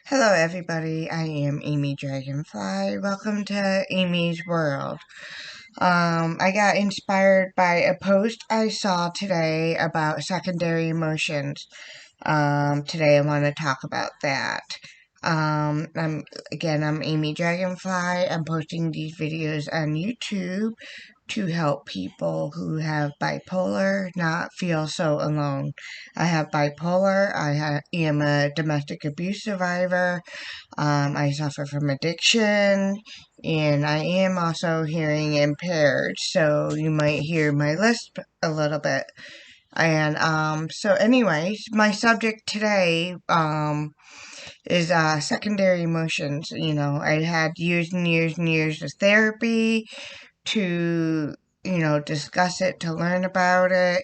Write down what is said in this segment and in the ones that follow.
Hello everybody, I am Amy Dragonfly. Welcome to Amy's World. I got inspired by a post I saw today about secondary emotions. Today I want to talk about that. I'm Amy Dragonfly. I'm posting these videos on YouTube to help people who have bipolar not feel so alone. I have bipolar. Am a domestic abuse survivor. I suffer from addiction, and I am also hearing impaired, so you might hear my lisp a little bit. And so anyways, my subject today is secondary emotions. I had years and years and years of therapy to, discuss it, to learn about it.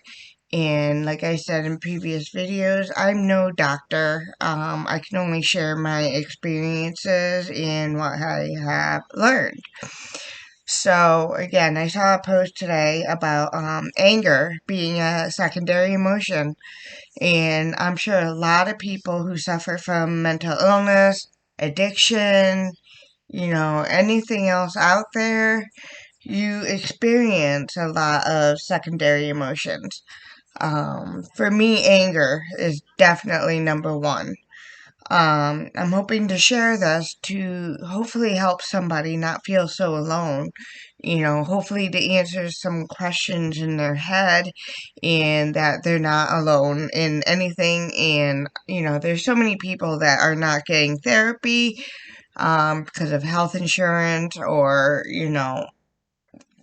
And like I said in previous videos, I'm no doctor. I can only share my experiences and what I have learned. So again, I saw a post today about anger being a secondary emotion. And I'm sure a lot of people who suffer from mental illness, addiction, anything else out there, you experience a lot of secondary emotions. For me, anger is definitely number one. I'm hoping to share this to hopefully help somebody not feel so alone. Hopefully to answer some questions in their head and that they're not alone in anything. And, there's so many people that are not getting therapy because of health insurance or,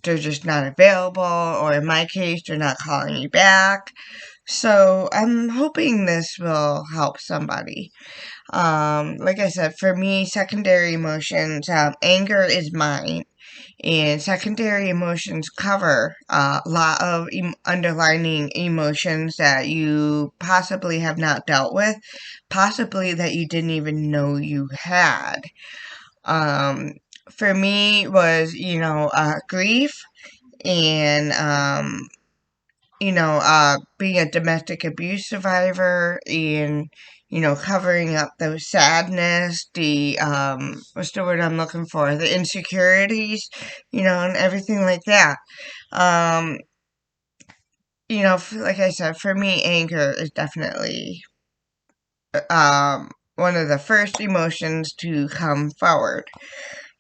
they're just not available, or in my case, they're not calling me back. So I'm hoping this will help somebody. Like I said, for me, secondary emotions, anger is mine. And secondary emotions cover a lot of underlining emotions that you possibly have not dealt with, possibly that you didn't even know you had. Um, for me was, grief and, being a domestic abuse survivor and, covering up those sadness, what's the word I'm looking for? The insecurities, and everything like that. Um, like I said, for me, anger is definitely, one of the first emotions to come forward.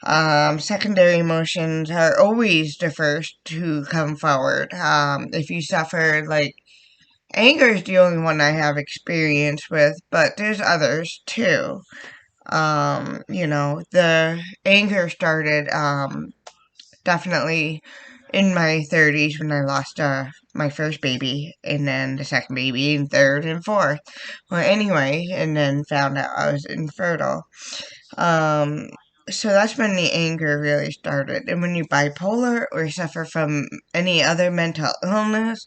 Secondary emotions are always the first to come forward. If you suffer, like, anger is the only one I have experience with, but there's others too. The anger started, definitely in my 30s when I lost, my first baby, and then the second baby, and third and fourth. Well, anyway, and then found out I was infertile. Um, so that's when the anger really started. And when you're bipolar or suffer from any other mental illness,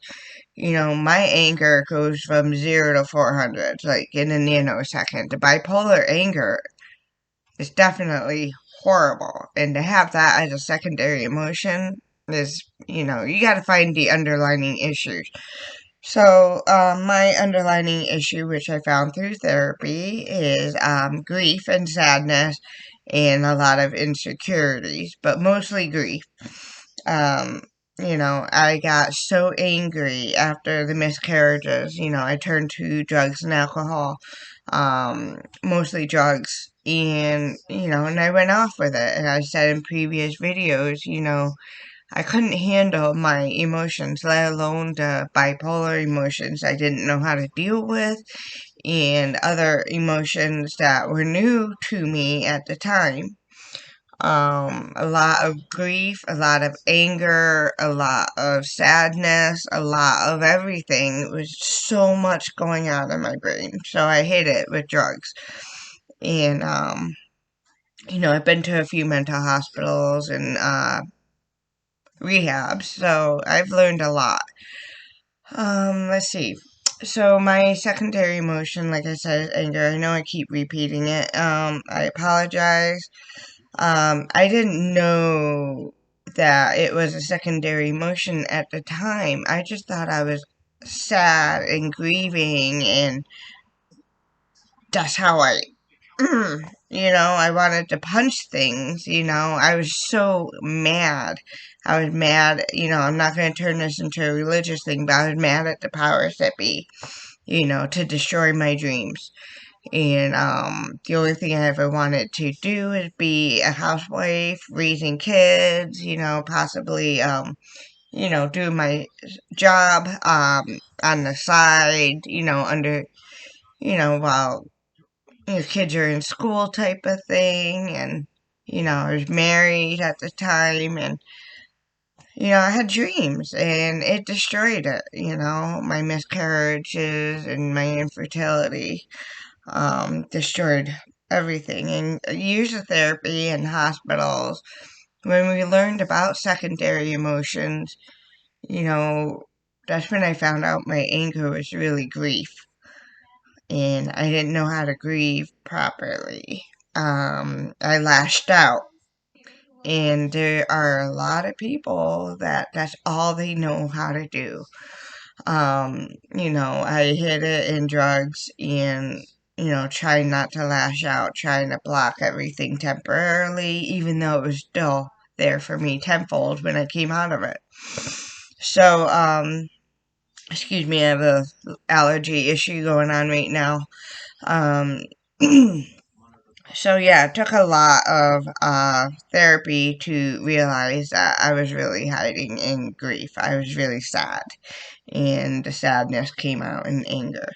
my anger goes from 0 to 400, like in a nanosecond. The bipolar anger is definitely horrible. And to have that as a secondary emotion is, you got to find the underlining issues. So, my underlining issue, which I found through therapy, is grief and sadness and a lot of insecurities, but mostly grief. Um, I got so angry after the miscarriages. I turned to drugs and alcohol, mostly drugs, and I went off with it. And I said in previous videos, I couldn't handle my emotions, let alone the bipolar emotions I didn't know how to deal with, and other emotions that were new to me at the time. A lot of grief, a lot of anger, a lot of sadness, a lot of everything. It was so much going on in my brain. So I hit it with drugs. And, I've been to a few mental hospitals and, rehabs, so I've learned a lot. Let's see. So my secondary emotion, like I said, is anger. I know I keep repeating it. I apologize. I didn't know that it was a secondary emotion at the time. I just thought I was sad and grieving, and that's how I I wanted to punch things, I was so mad. I was mad, I'm not going to turn this into a religious thing, but I was mad at the powers that be, to destroy my dreams. And the only thing I ever wanted to do is be a housewife, raising kids, possibly, do my job on the side, while your kids are in school type of thing. And, I was married at the time, and, I had dreams, and it destroyed it, my miscarriages and my infertility destroyed everything. And years of therapy and hospitals, when we learned about secondary emotions, you know, that's when I found out my anger was really grief. And I didn't know how to grieve properly. I lashed out. And there are a lot of people that's all they know how to do. I hid it in drugs and, trying not to lash out, trying to block everything temporarily, even though it was still there for me tenfold when I came out of it. So, excuse me, I have a allergy issue going on right now. Um, so yeah, it took a lot of therapy to realize that I was really hiding in grief. I was really sad, and the sadness came out in anger.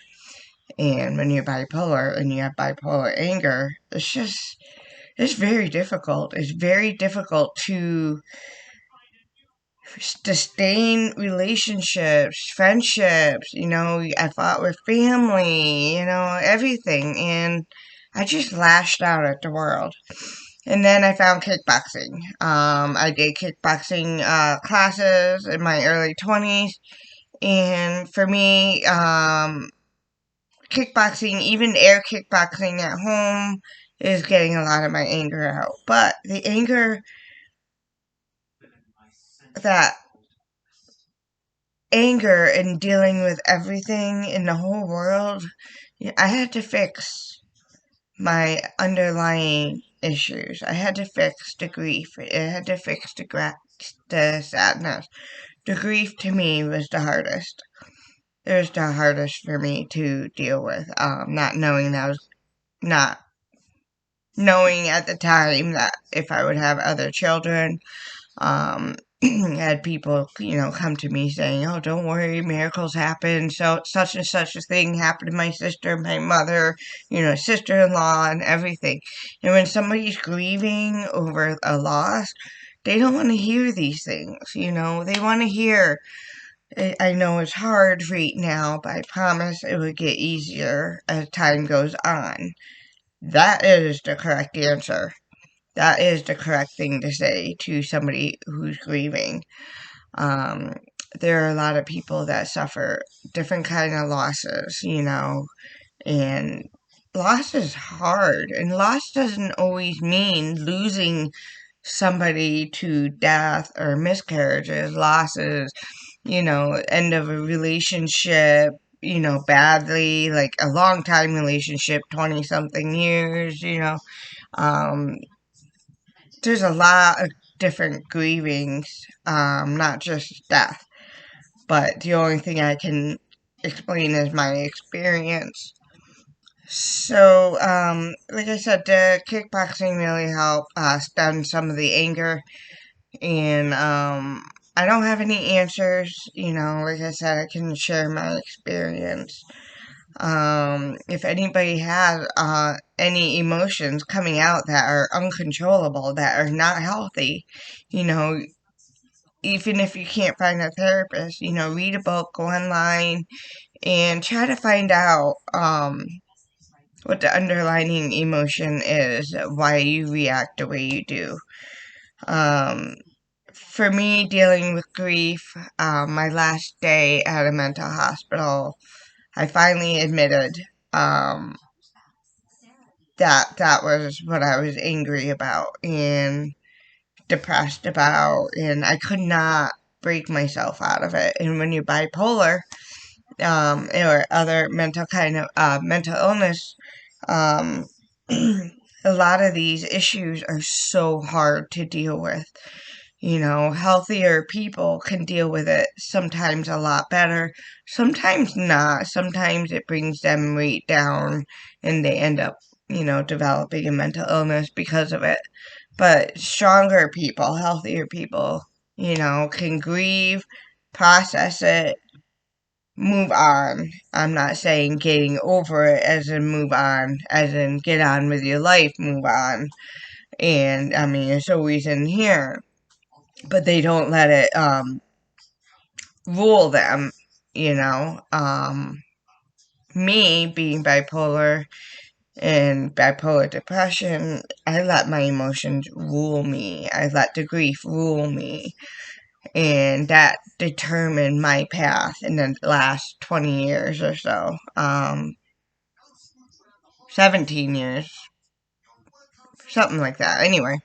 And when you're bipolar and you have bipolar anger, it's very difficult. It's very difficult to sustain relationships, friendships, I fought with family, everything. And I just lashed out at the world. And then I found kickboxing. I did kickboxing classes in my early 20s. And for me, kickboxing, even air kickboxing at home, is getting a lot of my anger out. But the anger that anger and dealing with everything in the whole world, I had to fix my underlying issues. I had to fix the grief. I had to fix the sadness. The grief to me was the hardest. It was the hardest for me to deal with. Not knowing at the time that if I would have other children. Had people, come to me saying, "Oh, don't worry, miracles happen. So such and such a thing happened to my sister, my mother, sister-in-law, and everything." And when somebody's grieving over a loss, they don't want to hear these things. They want to hear, "I know it's hard right now, but I promise it will get easier as time goes on." That is the correct answer. That is the correct thing to say to somebody who's grieving. Um, there are a lot of people that suffer different kind of losses, and loss is hard. And loss doesn't always mean losing somebody to death or miscarriages. Losses, end of a relationship, badly, like a long time relationship, 20 something years, um, there's a lot of different grievings, not just death. But the only thing I can explain is my experience. So, like I said, the kickboxing really helped stem some of the anger. And I don't have any answers. Like I said, I can share my experience. If anybody has any emotions coming out that are uncontrollable, that are not healthy, you know, even if you can't find a therapist, read a book, go online, and try to find out what the underlining emotion is, why you react the way you do. Um, for me, dealing with grief, my last day at a mental hospital, I finally admitted that was what I was angry about and depressed about, and I could not break myself out of it. And when you're bipolar, or other mental illness, um, a lot of these issues are so hard to deal with. Healthier people can deal with it sometimes a lot better, sometimes not. Sometimes it brings them right down and they end up, developing a mental illness because of it. But stronger people, healthier people, can grieve, process it, move on. I'm not saying getting over it as in move on, as in get on with your life, move on. And I mean, it's always in here, but they don't let it rule them, you know. Me being bipolar and bipolar depression, I let my emotions rule me. I let the grief rule me. And that determined my path in the last 20 years or so. 17 years, something like that. Anyway,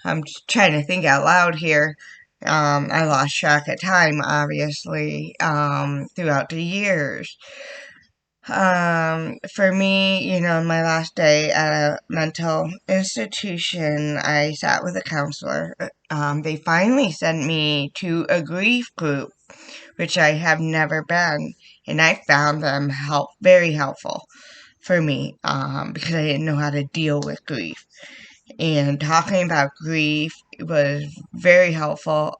I'm just trying to think out loud here. I lost track of time, obviously, throughout the years. For me, my last day at a mental institution, I sat with a counselor. They finally sent me to a grief group, which I have never been, and I found them very helpful for me, because I didn't know how to deal with grief. And talking about grief was very helpful.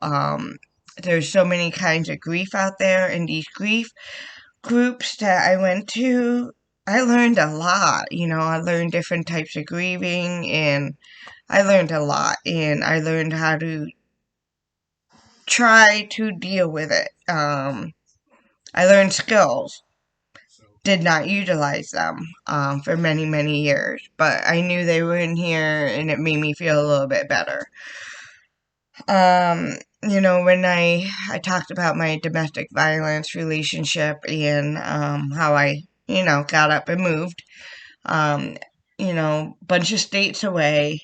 There's so many kinds of grief out there, and these grief groups that I went to, I learned a lot. I learned different types of grieving, and I learned a lot, and I learned how to try to deal with it. I learned skills, did not utilize them for many, many years, but I knew they were in here, and it made me feel a little bit better. When I talked about my domestic violence relationship and how I, got up and moved, um, bunch of states away,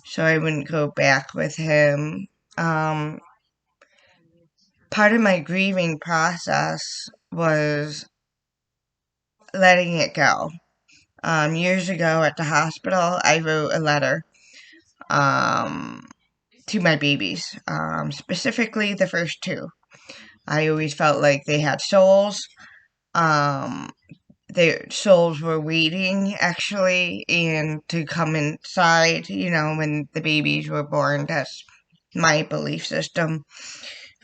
so I wouldn't go back with him. Um, Part of my grieving process was letting it go. Years ago at the hospital, I wrote a letter um, to my babies, specifically the first two. I always felt like they had souls. Um, their souls were waiting, actually, and to come inside, when the babies were born. That's my belief system.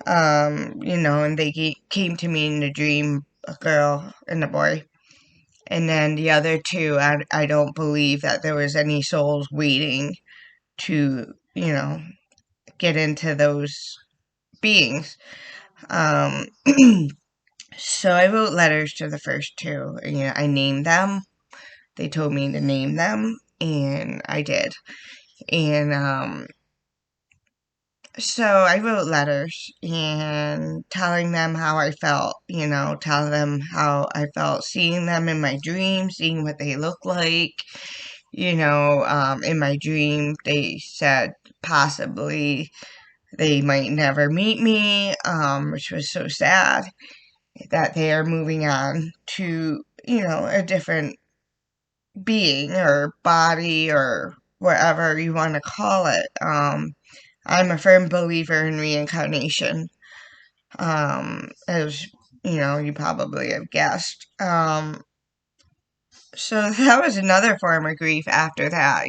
And they came to me in a dream, a girl and a boy. And then the other two, I don't believe that there was any souls waiting to, get into those beings. Um, so I wrote letters to the first two. I named them. They told me to name them, and I did. And so I wrote letters and telling them how I felt, telling them how I felt seeing them in my dreams, seeing what they look like. In my dream, they said possibly they might never meet me, which was so sad that they are moving on to, a different being or body or whatever you want to call it. I'm a firm believer in reincarnation, as you probably have guessed. So that was another form of grief after that.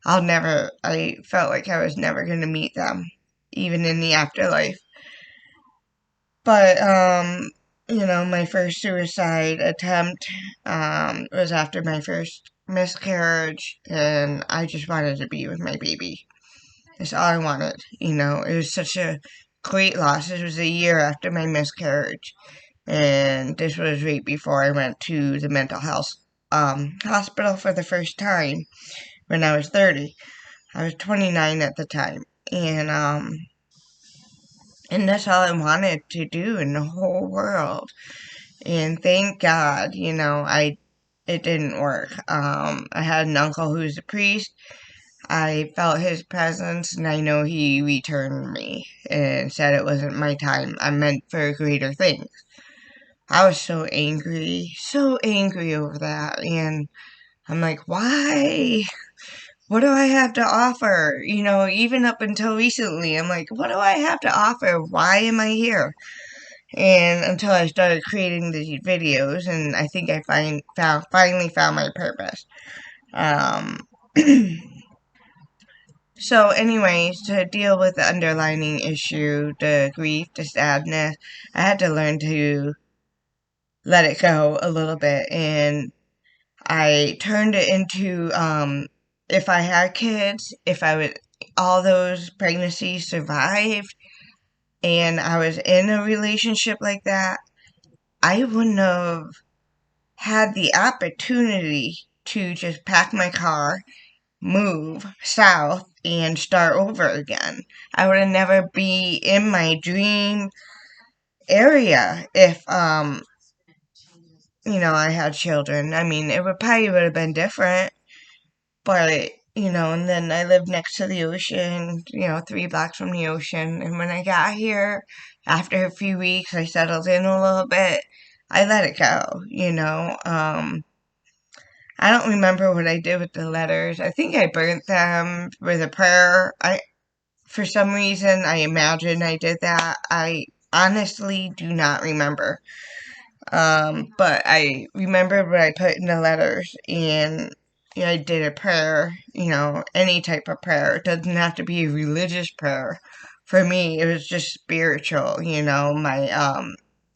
I felt like I was never going to meet them, even in the afterlife. But, my first suicide attempt was after my first miscarriage, and I just wanted to be with my baby. That's all I wanted. It was such a great loss. This was a year after my miscarriage, and this was right before I went to the mental health hospital for the first time when I was 30. I was 29 at the time, and that's all I wanted to do in the whole world. And thank God, it didn't work. I had an uncle who's a priest. I felt his presence, and I know he returned me and said it wasn't my time. I'm meant for greater things. I was so angry over that, and I'm like, why? What do I have to offer? Even up until recently, I'm like, what do I have to offer? Why am I here? And until I started creating these videos, and I think I finally found my purpose. Um, so, anyways, to deal with the underlining issue, the grief, the sadness, I had to learn to let it go a little bit, and I turned it into, if I had kids, if I would, all those pregnancies survived, and I was in a relationship like that, I wouldn't have had the opportunity to just pack my car, move south, and start over again. I would have never be in my dream area if, I had children. I mean, it would have been different, but, and then I lived next to the ocean, 3 blocks from the ocean. And when I got here, after a few weeks, I settled in a little bit. I let it go. I don't remember what I did with the letters. I think I burnt them with a prayer. For some reason, I imagine I did that. I honestly do not remember. But I remember what I put in the letters, and I did a prayer, any type of prayer. It doesn't have to be a religious prayer. For me, it was just spiritual, my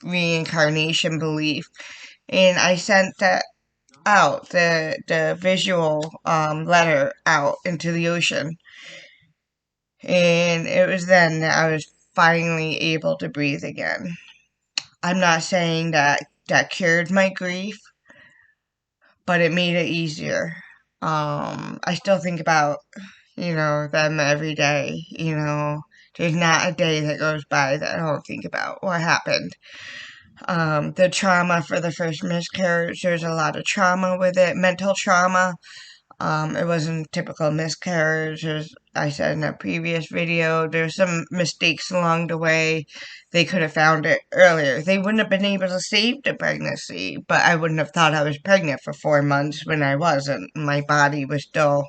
reincarnation belief. And I sent that out, the visual letter out into the ocean. And it was then that I was finally able to breathe again. I'm not saying that cured my grief, but it made it easier. I still think about, them every day. There's not a day that goes by that I don't think about what happened. The trauma for the first miscarriage, there's a lot of trauma with it, mental trauma. It wasn't typical miscarriage, as I said in a previous video. There's some mistakes along the way. They could have found it earlier. They wouldn't have been able to save the pregnancy, but I wouldn't have thought I was pregnant for 4 months when I wasn't. My body was still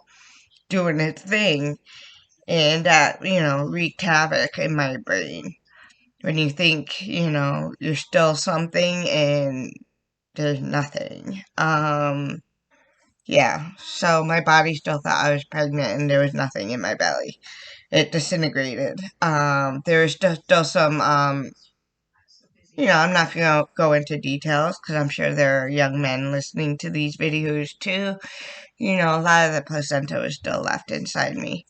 doing its thing, and that, wreaked havoc in my brain. When you think, you're still something and there's nothing. Yeah, so my body still thought I was pregnant and there was nothing in my belly. It disintegrated. There was still some, I'm not going to go into details because I'm sure there are young men listening to these videos too. A lot of the placenta was still left inside me.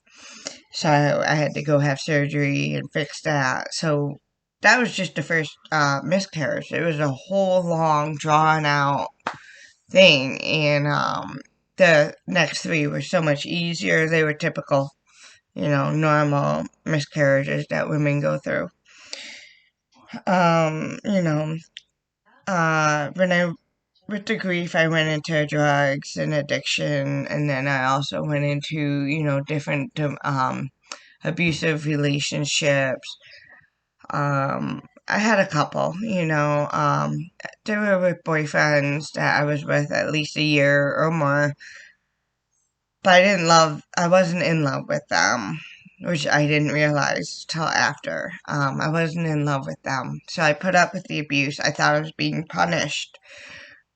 So I had to go have surgery and fix that. So that was just the first miscarriage. It was a whole long, drawn out thing. And the next 3 were so much easier. They were typical, normal miscarriages that women go through. When I, with the grief, I went into drugs and addiction, and then I also went into, different, abusive relationships. I had a couple, they were with boyfriends that I was with at least a year or more, but I wasn't in love with them, which I didn't realize till after. I wasn't in love with them. So I put up with the abuse. I thought I was being punished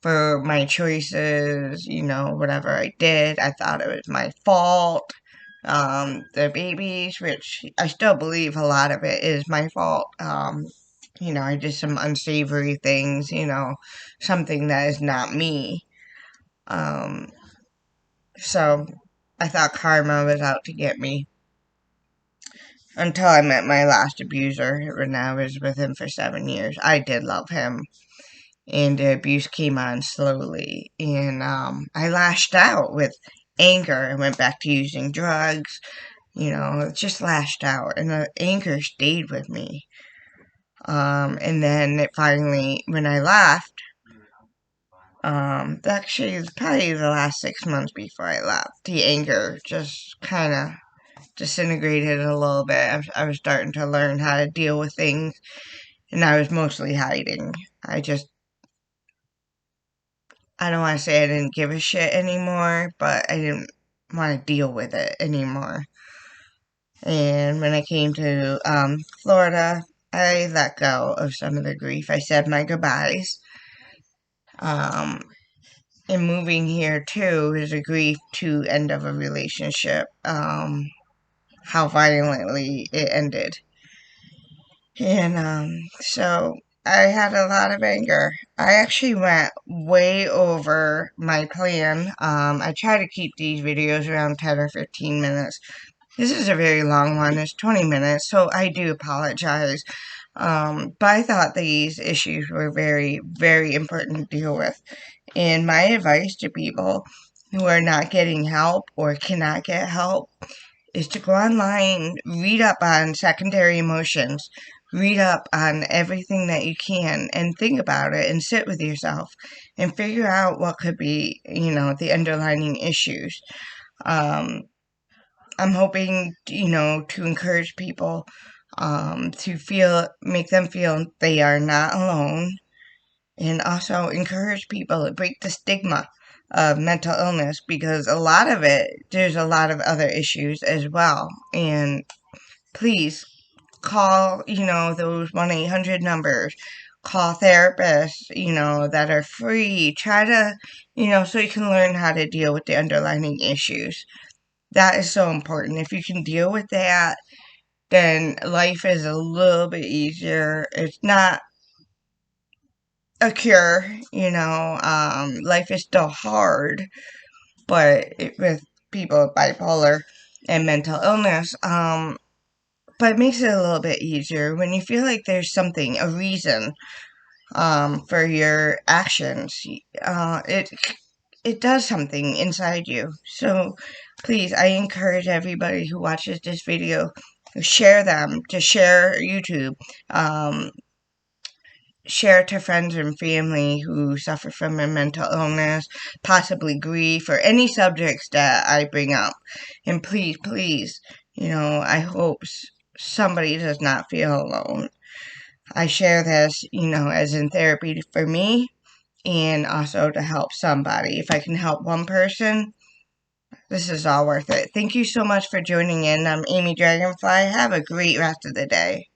for my choices, whatever I did. I thought it was my fault. The babies, which I still believe a lot of it is my fault. I did some unsavory things, something that is not me. Um, so I thought karma was out to get me until I met my last abuser when I was with him for 7 years. I did love him, and the abuse came on slowly, and I lashed out with anger and went back to using drugs. Just lashed out, and the anger stayed with me. And then it finally, when I left, actually, it was probably the last 6 months before I left, the anger just kind of disintegrated a little bit. I was starting to learn how to deal with things, and I was mostly hiding. I don't want to say I didn't give a shit anymore, but I didn't want to deal with it anymore. And when I came to Florida, I let go of some of the grief. I said my goodbyes. Um, and moving here too is a grief to end of a relationship. How violently it ended. And so I had a lot of anger. I actually went way over my plan. I try to keep these videos around 10 or 15 minutes. This is a very long one. It's 20 minutes, so I do apologize. But I thought these issues were very, very important to deal with. And my advice to people who are not getting help or cannot get help is to go online, read up on secondary emotions, read up on everything that you can, and think about it and sit with yourself and figure out what could be, the underlining issues. Um, I'm hoping, to encourage people make them feel they are not alone, and also encourage people to break the stigma of mental illness, because there's a lot of other issues as well. And please call, those 1-800 numbers. Call therapists, that are free. Try to, so you can learn how to deal with the underlying issues. That is so important. If you can deal with that, then life is a little bit easier. It's not a cure, life is still hard, but with people with bipolar and mental illness, but it makes it a little bit easier when you feel like there's something, a reason, for your actions. It does something inside you. So please, I encourage everybody who watches this video to share them, to share YouTube, um, share to friends and family who suffer from a mental illness, possibly grief, or any subjects that I bring up. And please, please, I hope somebody does not feel alone. I share this, as in therapy for me, and also to help somebody. If I can help one person, this is all worth it. Thank you so much for joining in. I'm Amy Dragonfly. Have a great rest of the day.